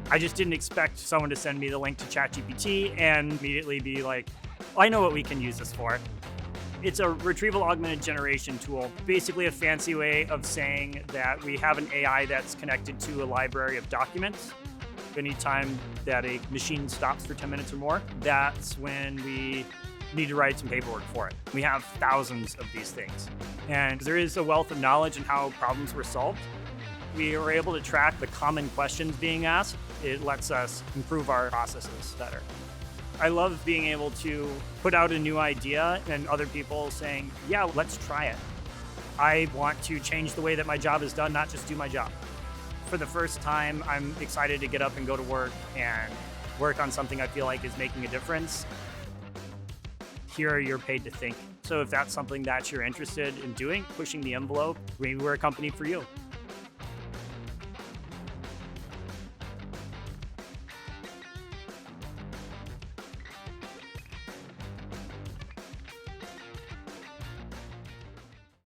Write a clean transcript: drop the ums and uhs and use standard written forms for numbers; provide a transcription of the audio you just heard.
I just didn't expect someone to send me the link to ChatGPT and immediately be like, I know what we can use this for. It's a retrieval augmented generation tool, basically a fancy way of saying that we have an AI that's connected to a library of documents. Anytime that a machine stops for 10 minutes or more, that's when we need to write some paperwork for it. We have thousands of these things. And there is a wealth of knowledge in how problems were solved. We were able to track the common questions being asked. It lets us improve our processes better. I love being able to put out a new idea and other people saying, yeah, let's try it. I want to change the way that my job is done, not just do my job. For the first time, I'm excited to get up and go to work and work on something I feel like is making a difference. Here, you're paid to think. So if that's something that you're interested in doing, pushing the envelope, maybe we're a company for you.